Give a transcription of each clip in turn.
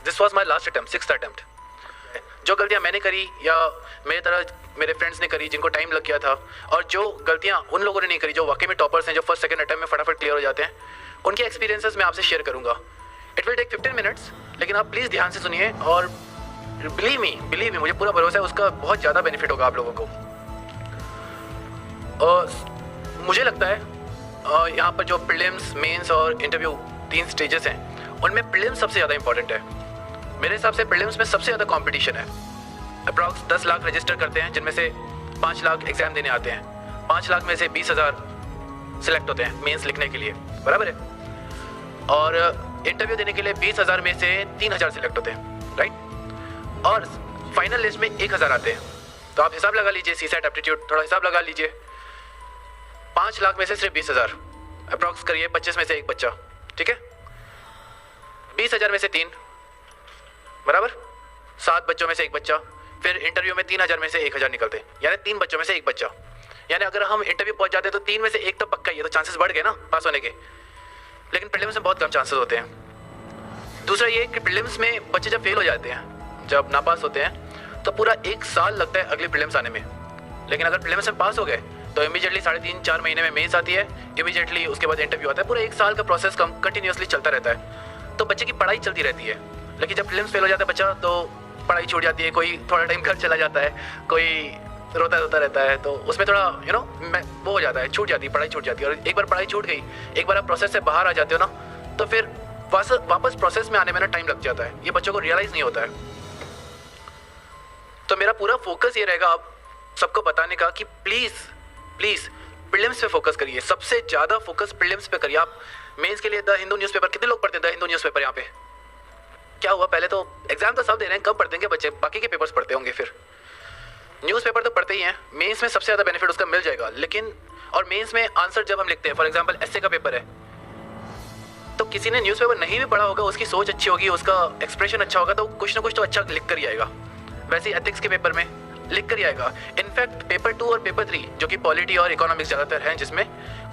This was my last attempt, 6th attempt. जो गलतियाँ मैंने करी या मेरे तरह मेरे फ्रेंड्स ने करी जिनको टाइम लग गया था, और जो गलतियाँ उन लोगों ने नहीं करी जो वाकई में टॉपर्स हैं, जो फर्स्ट सेकंड अटैम्प्ट में फटाफट क्लियर हो जाते हैं, उनके एक्सपीरियंसेस मैं आपसे शेयर करूँगा। इट विल टेक 15 मिनट्स, लेकिन आप प्लीज़ ध्यान से सुनिए और बिलीव मी मुझे पूरा भरोसा है उसका बहुत ज़्यादा बेनिफिट होगा आप लोगों को। मुझे लगता है यहाँ पर जो प्रीलिम्स, मेंस और इंटरव्यू 3 स्टेजेस हैं, उनमें प्रीलिम्स सबसे ज़्यादा इंपॉर्टेंट है। मेरे हिसाब से प्रीलिम्स में सबसे ज़्यादा कंपटीशन है। अप्रॉक्स 10 लाख रजिस्टर करते हैं, जिनमें से 5 लाख एग्ज़ाम देने आते हैं। 5 लाख में से 20,000 सिलेक्ट होते हैं मेंस लिखने के लिए, बराबर है। और इंटरव्यू देने के लिए 20,000 में से 3,000 सिलेक्ट होते हैं, राइट। और फाइनल लिस्ट में 1,000 आते हैं। तो आप हिसाब लगा लीजिए, सीसेट एप्टीट्यूड थोड़ा हिसाब लगा लीजिए। 5 लाख में से सिर्फ 20,000, अप्रॉक्स करिए 25 में से एक बच्चा, ठीक है। 20,000 में से 3, बराबर 7 बच्चों में से एक बच्चा। फिर इंटरव्यू में 3,000 में से 1,000 निकलते हैं, यानी 3 बच्चों में से एक बच्चा। यानी अगर हम इंटरव्यू पहुंच जाते हैं तो 3 में से एक तो पक्का ही है, तो चांसेस बढ़ गए ना पास होने के। लेकिन प्रीलिम्स में बहुत कम चांसेस होते हैं। दूसरा ये कि प्रीलिम्स में बच्चे जब फेल हो जाते हैं, जब नापास होते हैं, तो पूरा 1 साल लगता है अगली प्रीलिम्स आने में। लेकिन अगर प्रीलिम्स में पास हो गए तो इमीडिएटली 3.5-4 महीने में मेंस आती है, इमीडिएटली उसके बाद इंटरव्यू आता है। पूरा 1 साल का प्रोसेस कंटिन्यूसली चलता रहता है, तो बच्चे की पढ़ाई चलती रहती है। लेकिन जब प्रीलिम्स फेल हो जाता है बच्चा तो पढ़ाई छूट जाती है, कोई थोड़ा टाइम घर चला जाता है, कोई रोता रहता है, तो उसमें थोड़ा वो हो जाता है, छूट जाती है, पढ़ाई छूट जाती है। और एक बार पढ़ाई छूट गई, एक बार आप प्रोसेस से बाहर आ जाते हो ना, तो फिर वापस प्रोसेस में आने में ना टाइम लग जाता है। ये बच्चों को रियलाइज़ नहीं होता है। तो मेरा पूरा फोकस ये रहेगा आप सबको बताने का कि प्लीज़ प्रीलिम्स पे फोकस करिए। सबसे ज़्यादा फोकस प्रीलिम्स पे करिए। आप मेंस के लिए द हिंदू न्यूज़पेपर, कितने लोग पढ़ते हैं द हिंदू न्यूज़पेपर? यहाँ पे क्या हुआ, पहले तो एग्जाम तो सब दे रहे हैं, कब पढ़ते हैं बच्चे? बाकी के पेपर्स पढ़ते होंगे। फिर न्यूज़पेपर तो पढ़ते ही हैं। मेंस में सबसे ज़्यादा बेनिफिट उसका मिल जाएगा। लेकिन और मेंस में आंसर जब हम लिखते हैं, फॉर एग्जांपल एस्से का पेपर है, तो किसी ने न्यूज़पेपर नहीं भी पढ़ा होगा, उसकी सोच अच्छी होगी, उसका एक्सप्रेशन अच्छा होगा, तो कुछ ना कुछ तो अच्छा लिख कर ही आएगा। वैसे ही एथिक्स के पेपर में लिख कर ही आएगा। इनफैक्ट पेपर 2 और पेपर 3 जो कि पॉलिटी और इकोनॉमिक्स ज़्यादातर हैं, जिसमें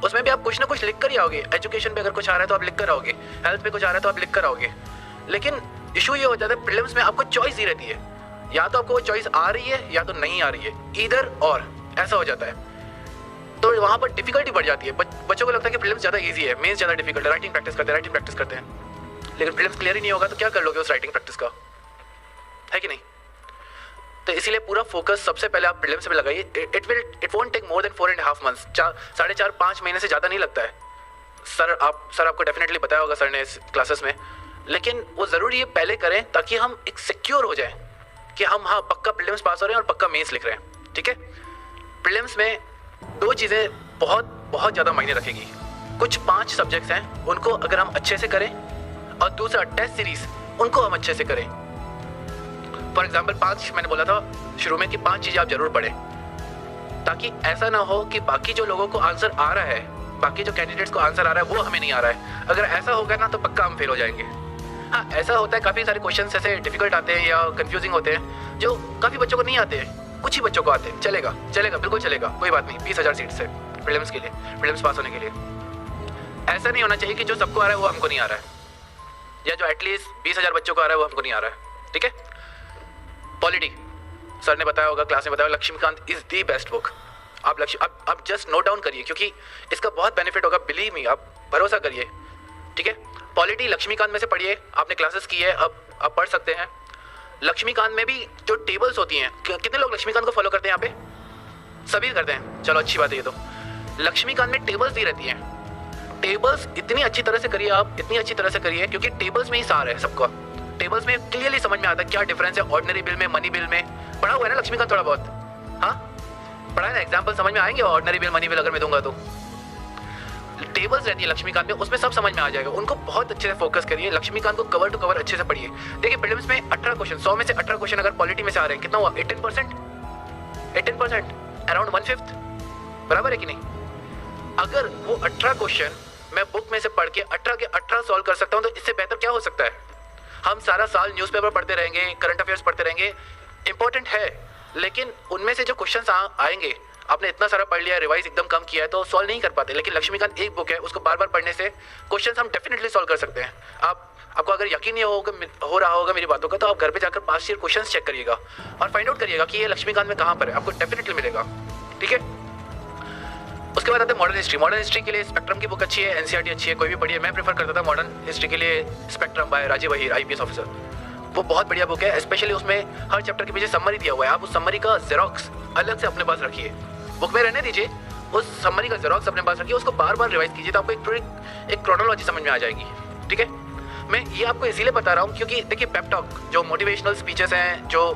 उसमें भी आप कुछ ना कुछ लिख कर ही आओगे। एजुकेशन पे अगर कुछ आ रहा है तो आप लिख कर आओगे, हेल्थ पे कुछ आ रहा है तो आप लिख कर आओगे। लेकिन इशू ये हो जाता है प्रीलिम्स में आपको चॉइस ही रहती है, या तो आपको वो चॉइस आ रही है या तो नहीं आ रही है, ईदर और ऐसा हो जाता है। तो वहाँ पर डिफिकल्टी बढ़ जाती है। बच्चों को लगता है कि प्रीलिम्स ज़्यादा इजी है, मेंस ज़्यादा डिफिकल्ट है। राइटिंग प्रैक्टिस करते हैं, लेकिन प्रीलिम्स क्लियर ही नहीं होगा तो क्या कर लोगे उस राइटिंग प्रैक्टिस का, है कि नहीं? तो इसीलिए पूरा फोकस सबसे पहले आप प्रीलिम्स पे लगाइए। It won't take more than 4.5 months, 4.5 5 महीने से ज़्यादा नहीं लगता है। सर आपको डेफिनेटली बताया होगा सर ने इस क्लासेस में। लेकिन वो ज़रूरी है पहले करें ताकि हम एक सिक्योर हो जाए कि हम हाँ पक्का प्रीलिम्स पास हो रहे हैं और पक्का मेंस लिख रहे हैं, ठीक है। प्रीलिम्स में 2 चीज़ें बहुत ज़्यादा मायने रखेगी। कुछ 5 सब्जेक्ट्स हैं, उनको अगर हम अच्छे से करें, और दूसरा टेस्ट सीरीज उनको हम अच्छे से करें। फॉर एग्जाम्पल 5 मैंने बोला था शुरू में कि 5 चीज़ें आप जरूर पढ़ें, ताकि ऐसा ना हो कि बाकी जो लोगों को आंसर आ रहा है, बाकी जो कैंडिडेट्स को आंसर आ रहा है वो हमें नहीं आ रहा है। अगर ऐसा होगा ना तो पक्का हम फेल हो जाएंगे। हाँ, ऐसा होता है, काफ़ी सारे क्वेश्चन ऐसे डिफिकल्ट आते हैं या कंफ्यूजिंग होते हैं जो काफ़ी बच्चों को नहीं आते हैं, कुछ ही बच्चों को आते हैं। चलेगा बिल्कुल चलेगा, कोई बात नहीं। 20,000 सीट्स है प्रीलिम्स के लिए, प्रीलिम्स पास होने के लिए। ऐसा नहीं होना चाहिए कि जो सबको आ रहा है वो हमको नहीं आ रहा है, या जो एटलीस्ट 20,000 बच्चों को आ रहा है वो हमको नहीं आ रहा है, ठीक है। पॉलिटी सर ने बताया होगा, क्लास में बताया, Laxmikanth is the best book. आप जस्ट नोट डाउन करिए, क्योंकि इसका बहुत बेनिफिट होगा, बिलीव मी, आप भरोसा करिए, ठीक है। पॉलिटी लक्ष्मीकांत में से पढ़िए, आपने क्लासेस की है, अब आप पढ़ सकते हैं। लक्ष्मीकांत में भी जो टेबल्स होती हैं, कितने लोग लक्ष्मीकांत को फॉलो करते हैं यहाँ पे? सभी करते हैं, चलो अच्छी बात है। ये तो लक्ष्मीकांत में टेबल्स दी रहती हैं। टेबल्स इतनी अच्छी तरह से करिए आप, इतनी अच्छी तरह से करिए, क्योंकि टेबल्स में ही सार है सबका। टेबल्स में क्लियरली समझ में आता है क्या डिफरेंस है ऑर्डिनरी बिल में, मनी बिल में। पढ़ा हुआ है ना लक्ष्मीकांत थोड़ा बहुत? हाँ पढ़ा है ना, एग्जाम्पल समझ में आएंगे ऑर्डिनरी बिल, मनी बिल अगर मैं दूंगा तो। टेबल्स रहती है लक्ष्मीकांत में, उसमें सब समझ में आ जाएगा। उनको बहुत अच्छे से फोकस करिए, लक्ष्मीकांत को कवर टू कवर अच्छे से पढ़िए। देखिए प्रीलिम्स में 18 क्वेश्चन, 100 में से 18 क्वेश्चन अगर पॉलिटी में से आ रहे हैं, कितना हुआ? 18%, अराउंड 1/5, बराबर है कि नहीं? अगर वो 18 क्वेश्चन मैं बुक में से पढ़ के 18 के 18 सॉल्व कर सकता हूँ, तो इससे बेहतर क्या हो सकता है? हम सारा साल न्यूज़पेपर पढ़ते रहेंगे, करंट अफेयर्स पढ़ते रहेंगे, इंपॉर्टेंट है, लेकिन उनमें से जो क्वेश्चंस आएंगे आपने इतना सारा पढ़ लिया है, रिवाइज एकदम कम किया है तो सॉल्व नहीं कर पाते। लेकिन लक्ष्मीकांत एक बुक है, उसको बार बार पढ़ने से क्वेश्चन हम डेफिनेटली सॉल्व कर सकते हैं। आपको अगर यकीन नहीं हो रहा होगा मेरी बातों का, तो आप घर पे जाकर पास्ट ईयर क्वेश्चंस चेक करिएगा और फाइंड आउट करिएगा कि ये लक्ष्मीकांत में कहाँ पर है, आपको डेफिनेटली मिलेगा। ठीक है, उसके बाद आते हैं मॉडर्न हिस्ट्री। मॉडर्न हिस्ट्री के लिए स्पेक्ट्रम की बुक अच्छी है, एनसीईआरटी अच्छी है, कोई भी पढ़िए। मैं प्रेफर करता था मॉडर्न हिस्ट्री के लिए Spectrum by Rajiv Ahir, IPS officer. वो बहुत बढ़िया बुक है, स्पेशली उसमें हर चैप्टर के पीछे समरी दिया हुआ है। आप उस समरी का जेरोक्स अलग से अपने पास रखिए, बुक में रहने दीजिए, उस समरी का जेरोक्स अपने पास रखिए, उसको बार बार रिवाइज कीजिए, तो आपको एक क्रोनोलॉजी समझ में आ जाएगी। ठीक है, मैं ये आपको इसीलिए बता रहा हूँ क्योंकि देखिए पेप टॉक जो मोटिवेशनल स्पीचेस हैं, जो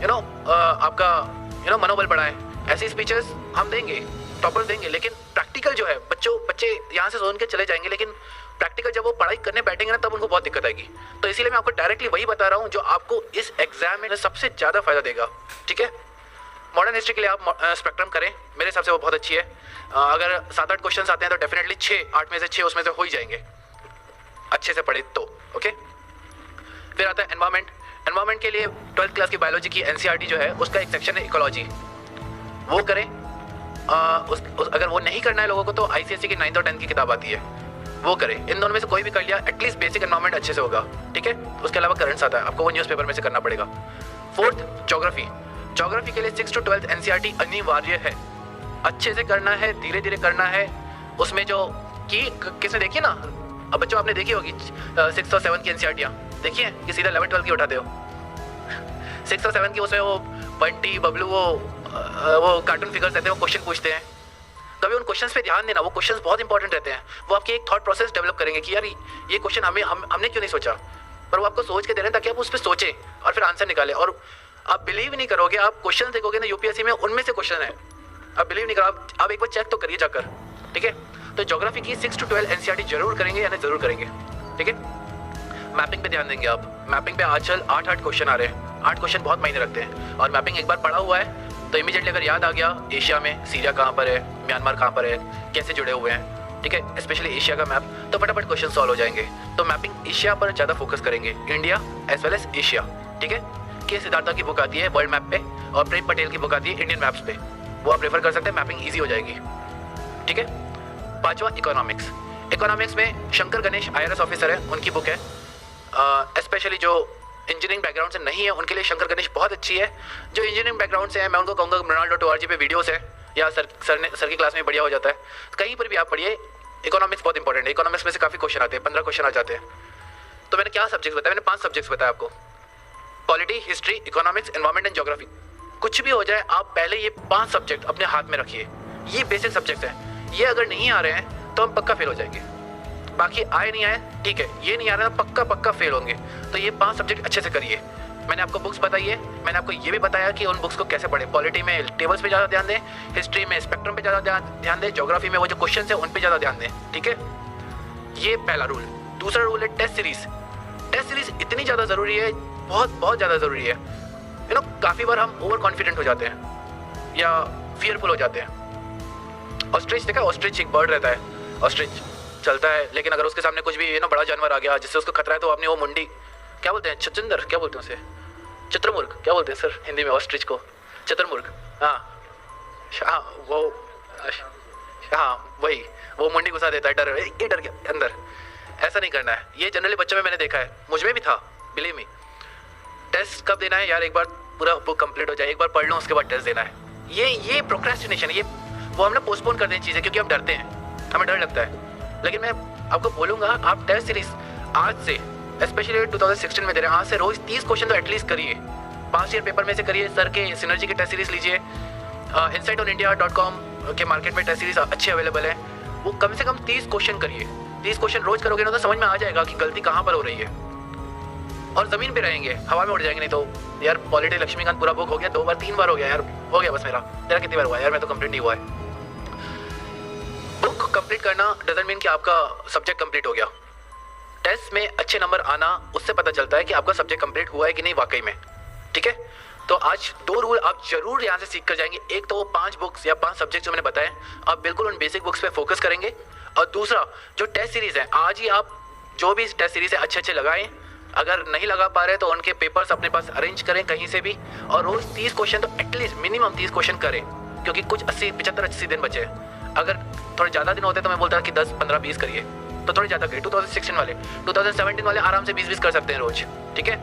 आपका मनोबल बढ़ाए, ऐसी स्पीचेस हम देंगे, टॉपर्स देंगे। लेकिन प्रैक्टिकल जो है, बच्चे यहाँ से सुन के चले जाएंगे, लेकिन प्रैक्टिकल जब वो पढ़ाई करने बैठेंगे ना, तब उनको बहुत दिक्कत आएगी। तो इसीलिए मैं आपको डायरेक्टली वही बता रहा हूँ जो आपको इस एग्जाम में सबसे ज़्यादा फायदा देगा। ठीक है, मॉडर्न हिस्ट्री के लिए आप स्पेक्ट्रम करें, मेरे हिसाब से वो बहुत अच्छी है। अगर 7-8 क्वेश्चन आते हैं तो डेफिनेटली 6-8 में से 6 उसमें से हो ही जाएंगे, अच्छे से पढ़े तो। ओके, फिर आता है एनवायरमेंट। एनवायरमेंट के लिए 12th क्लास की बायोलॉजी की एनसीईआरटी जो है, उसका एक सेक्शन है इकोलॉजी, वो करें। अगर वो नहीं करना है लोगों को तो आईसीएसई की 9th और 10th की किताब आती है, वो करें। इन दोनों में से कोई भी कर लिया, एटलीस्ट बेसिक एनवायरमेंट अच्छे से होगा। ठीक है, उसके अलावा करंट्स आता है, आपको वो न्यूज़पेपर में से करना पड़ेगा। 4th geography. ज्योग्राफी के लिए 6th to 12th एनसीईआरटी अनिवार्य है, अच्छे से करना है, धीरे धीरे करना है। उसमें जो कि किसने देखी ना, अब बच्चों आपने देखी होगी 6th और 7th की एनसीईआरटियाँ देखिए, कि सीधा 11th 12th की उठाते हो। 6th और 7th की उसमें वो बंटी बबलू वो कार्टून फिगर्स रहते हैं, वो क्वेश्चन पूछते हैं। कभी उन क्वेश्चंस पे ध्यान देना, वो क्वेश्चंस बहुत इंपॉर्टेंट रहते हैं। वो आपकी एक थॉट प्रोसेस डेवलप करेंगे कि यार ये क्वेश्चन हमने क्यों नहीं सोचा, पर वो आपको सोच के दे रहे हैं ताकि आप उस पर सोचें और फिर आंसर निकालें। और आप बिलीव नहीं करोगे, आप क्वेश्चन देखोगे ना यूपीएससी में, उनमें से क्वेश्चन है, आप बिलीव नहीं करो, आप एक बार चेक तो करिए जाकर। ठीक है, तो ज्योग्राफी की 6 to 12 एनसीईआरटी जरूर करेंगे, यानी जरूर करेंगे। ठीक है, मैपिंग पे ध्यान देंगे आप। मैपिंग पे आजकल 8 क्वेश्चन आ रहे हैं, 8 क्वेश्चन बहुत मायने रखते हैं। और मैपिंग एक बार पढ़ा हुआ है तो इमीडिएटली अगर याद आ गया, एशिया में सीरिया कहाँ पर है, म्यांमार कहाँ पर है, कैसे जुड़े हुए हैं, ठीक है, स्पेशली एशिया का मैप, तो फटाफट क्वेश्चन सॉल्व हो जाएंगे। तो मैपिंग एशिया पर ज़्यादा फोकस करेंगे, India as well as Asia. ठीक है, के सिद्धार्था की बुक आती है वर्ल्ड मैप पे, और प्रेम पटेल की बुक आती है इंडियन मैप्स पे, वो आप रेफर कर सकते हैं, मैपिंग ईजी हो जाएगी। ठीक है, 5वां इकोनॉमिक्स। इकोनॉमिक्स में शंकर गणेश IRS ऑफिसर है, उनकी बुक है। स्पेशली जो इंजीनियरिंग बैकग्राउंड से नहीं है उनके लिए शंकर गणेश बहुत अच्छी है। जो इंजीनियरिंग बैकग्राउंड से है, मैं उनको कहूँगा Ronaldo2RG पे वीडियोस है, या सर की क्लास में बढ़िया हो जाता है, कहीं पर भी आप पढ़िए। इकोनॉमिक्स बहुत इंपॉर्टेंट है, इकोनॉमिक्स में से काफ़ी क्वेश्चन आते हैं, 15 क्वेश्चन आ जाते हैं। तो मैंने क्या सब्जेक्ट्स बताया, मैंने 5 सब्जेक्ट्स बताया आपको, polity, history, economics, environment and geography. कुछ भी हो जाए आप पहले ये 5 सब्जेक्ट अपने हाथ में रखिए, ये बेसिक सब्जेक्ट्स हैं। ये अगर नहीं आ रहे हैं तो हम पक्का फेल हो जाएंगे, बाकी आए नहीं आए ठीक है, ये नहीं आ रहा तो पक्का फेल होंगे। तो ये 5 सब्जेक्ट अच्छे से करिए। मैंने आपको बुक्स बताई है, मैंने आपको ये भी बताया कि उन बुक्स को कैसे पढ़ें। पॉलिटी में टेबल्स पे ज़्यादा ध्यान दें, हिस्ट्री में स्पेक्ट्रम पे ज़्यादा ध्यान दें, ज्योग्राफी में वो जो क्वेश्चन है उन पे ज़्यादा ध्यान दें। ठीक है, ये पहला रूल। दूसरा रूल है टेस्ट सीरीज। टेस्ट सीरीज इतनी ज़्यादा ज़रूरी है, बहुत ज़्यादा ज़रूरी है। काफ़ी बार हम ओवर कॉन्फिडेंट हो जाते हैं या फियरफुल हो जाते हैं। ऑस्ट्रिच देखा, ऑस्ट्रिच एक बर्ड रहता है, ऑस्ट्रिच चलता है, लेकिन अगर उसके सामने कुछ भी बड़ा जानवर आ गया जिससे उसको खतरा है, तो आपने वो मुंडी, क्या बोलते हैं, छचिंदर, क्या बोलते हैं उसे, चित्रमुर्ग, क्या बोलते हैं सर हिंदी में ऑस्ट्रिच को, चित्रमुर्ग, हाँ वो, हाँ वही, वो मुंडी घुसा देता है, डर ये डर गया अंदर। ऐसा नहीं करना है, ये जनरली बच्चों में मैंने देखा है, मुझ में भी था, बिलीव मी। टेस्ट कब देना है यार, एक बार पूरा बुक कंप्लीट हो जाए, एक बार पढ़ लो, उसके बाद टेस्ट देना है। ये प्रोक्रेस्टिनेशन, ये वो हम पोस्टपोन कर दें चीज़ें, क्योंकि हम डरते हैं, हमें डर लगता है। लेकिन मैं आपको बोलूँगा, आप टेस्ट सीरीज आज से, स्पेशली 2016 में दे रहे हैं, आज से रोज 30 क्वेश्चन तो एटलीस्ट करिए, पास्ट ईयर पेपर में से करिए। सर के सिनर्जी की टेस्ट सीरीज लीजिए, insightonindia.com के मार्केट में टेस्ट सीरीज अच्छे अवेलेबल है, वो कम से कम 30 क्वेश्चन करिए। 30 क्वेश्चन रोज करोगे ना तो समझ में आ जाएगा कि गलती कहाँ पर हो रही है, और ज़मीन पे रहेंगे, हवा में उड़ जाएंगे नहीं तो। यार पॉलिटी लक्ष्मीकांत पूरा बुक हो गया, 2 बार 3 बार हो गया यार, हो गया बस मेरा। तेरा कितनी बार हुआ यार, मैं तो कंप्लीट नहीं हुआ है। बुक कंप्लीट करना डजंट मीन कि आपका सब्जेक्ट कंप्लीट हो गया। टेस्ट में अच्छे नंबर आना, उससे पता चलता है कि आपका सब्जेक्ट कंप्लीट हुआ है कि नहीं वाकई में। ठीक है, तो आज 2 रूल आप जरूर यहाँ से सीख कर जाएंगे। एक तो वो 5 बुक्स या 5 सब्जेक्ट जो मैंने बताए, आप बिल्कुल उन बेसिक बुक्स पे फोकस करेंगे। और दूसरा जो टेस्ट सीरीज है, आज ही आप जो भी टेस्ट सीरीज है अच्छे लगाएं। अगर नहीं लगा पा रहे तो उनके पेपर्स अपने पास अरेंज करें कहीं से भी, और रोज 30 क्वेश्चन तो एटलीस्ट मिनिमम 30 क्वेश्चन करें, क्योंकि कुछ 75-80 दिन बचे हैं। अगर थोड़े ज़्यादा दिन होते तो मैं बोलता कि 10, 15, 20 करिए, तो थोड़े ज़्यादा करिए। 2016 वाले, 2017 वाले आराम से 20-20 कर सकते हैं रोज, ठीक है।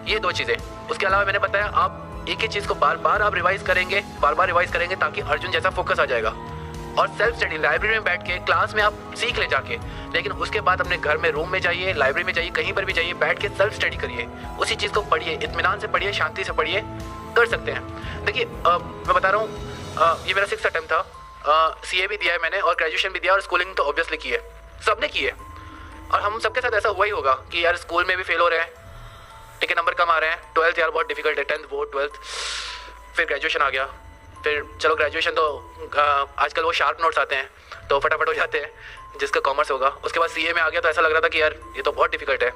ये 2 चीज़ें। उसके अलावा मैंने बताया आप एक ही चीज़ को बार बार आप रिवाइज करेंगे, बार बार रिवाइज करेंगे, ताकि अर्जुन जैसा फोकस आ जाएगा। और सेल्फ स्टडी, लाइब्रेरी में बैठ के क्लास में आप सीख ले जाके, लेकिन उसके बाद अपने घर में, रूम में जाइए, लाइब्रेरी में जाइए, कहीं पर भी जाइए, बैठ के सेल्फ स्टडी करिए, उसी चीज़ को पढ़िए, इत्मीनान से पढ़िए, शांति से पढ़िए, कर सकते हैं। देखिए मैं बता रहा हूँ, ये मेरा 6th अटेम्प्ट था। CA भी दिया है मैंने और ग्रेजुएशन भी दिया और स्कूलिंग तो ऑब्वियसली की है, सबने की है। और हम सबके साथ ऐसा हुआ ही होगा कि यार स्कूल में भी फेल हो रहे हैं, ठीक है, नंबर कम आ रहे हैं। 12th यार बहुत डिफिकल्ट है, 10th वो 12th, फिर ग्रेजुएशन आ गया। फिर चलो ग्रेजुएशन तो आजकल वो शार्प नोट्स आते हैं तो फटाफट हो जाते हैं, जिसका कॉमर्स होगा। उसके बाद CA में आ गया तो ऐसा लग रहा था कि यार ये तो बहुत डिफिकल्ट है,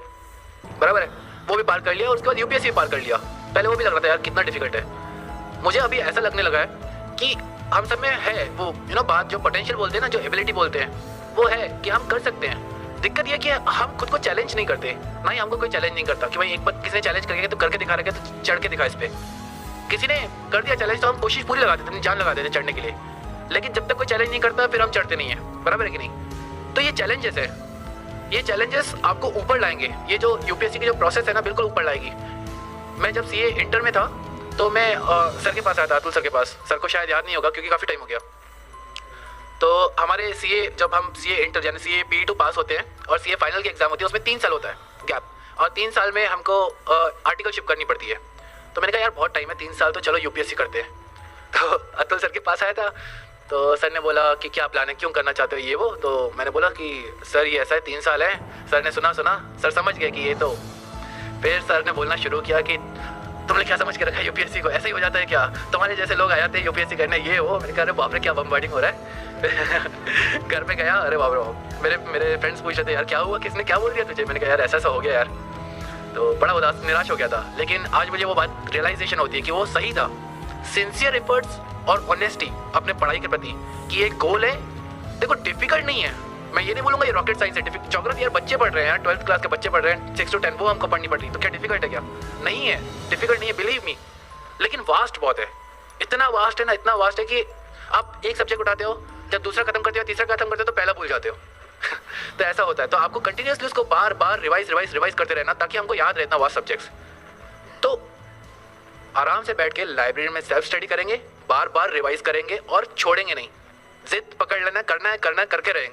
बराबर है, वो भी पार कर लिया। उसके बाद UPSC भी पार कर लिया। पहले वो भी लग रहा था यार कितना डिफिकल्ट है। मुझे अभी ऐसा लगने लगा है कि हम सब में है वो बात, जो पोटेंशियल बोलते हैं ना, जो एबिलिटी बोलते हैं, वो है कि हम कर सकते हैं। दिक्कत ये कि हम खुद को चैलेंज नहीं करते, ना ही हमको कोई चैलेंज नहीं करता कि भाई एक बार किसी ने चैलेंज करके तो करके दिखा रहा है तो चढ़ के दिखा इस पे। किसी ने कर दिया चैलेंज तो हम कोशिश पूरी लगा देते, जान लगा देते चढ़ने के लिए, लेकिन जब तक कोई चैलेंज नहीं करता फिर हम चढ़ते नहीं है, बराबर है कि नहीं। तो ये चैलेंजेस है, ये चैलेंजेस आपको ऊपर लाएंगे। ये जो UPSC की जो प्रोसेस है ना, बिल्कुल ऊपर लाएगी। मैं जब CA इंटर में था तो मैं सर के पास आया था, अतुल सर के पास। सर को शायद याद नहीं होगा क्योंकि काफ़ी टाइम हो गया। तो हमारे CA, जब हम CA इंटर यानी CA PE2 पास होते हैं और CA फाइनल की एग्जाम होती है, उसमें 3 साल होता है गैप, और 3 साल में हमको आर्टिकलशिप करनी पड़ती है। तो मैंने कहा यार बहुत टाइम है, 3 साल, तो चलो UPSC करते हैं। तो अतुल सर के पास आया था तो सर ने बोला कि क्या प्लान है, क्यों करना चाहते हो ये वो। तो मैंने बोला कि सर ये ऐसा है, 3 साल है। सर ने सुना, सर समझ गए कि ये तो। फिर सर ने बोलना शुरू किया कि तुमने क्या समझ के रखा है UPSC को, ऐसे ही हो जाता है क्या, तुम्हारे जैसे लोग आ जाते हैं UPSC करने, ये वो। मैंने कहा अरे बाप रे क्या बमबार्डिंग हो रहा है। घर पे गया, अरे बाप रे, मेरे फ्रेंड्स पूछ रहे थे यार क्या हुआ, किसने क्या बोल दिया तुझे। मैंने कहा यार ऐसा हो गया यार, तो बड़ा उदास निराश हो गया था। लेकिन आज मुझे वो बात रियलाइजेशन होती है कि वो सही था। सिंसियर एफर्ट्स और ऑनेस्टी अपने पढ़ाई के प्रति कि एक गोल है। देखो डिफिकल्ट नहीं है, मैं ये नहीं बोलूँगा ये रॉकेट साइंस है। ज्योग्राफी यार बच्चे पढ़ रहे हैं, 12th क्लास के बच्चे पढ़ रहे हैं, 6 to 10 वो हमको पढ़नी पड़ रही, तो क्या डिफिकल्ट है क्या? नहीं है, डिफिकल्ट नहीं है, बिलीव मी। लेकिन वास्ट बहुत है, इतना वास्ट है ना, इतना वास्ट है कि आप एक सब्जेक्ट उठाते हो, जब दूसरा खत्म करते हो, तीसरा खत्म करते हो, तो पहला भूल जाते हो। तो ऐसा होता है। तो आपको कंटिन्यूसली उसको बार बार रिवाइज करते रहना, ताकि हमको याद रहना वास्ट सब्जेक्ट्स। तो आराम से बैठ के लाइब्रेरी में सेल्फ स्टडी करेंगे, बार बार रिवाइज करेंगे और छोड़ेंगे नहीं। जिद पकड़ लेना, करना है करके रहेंगे।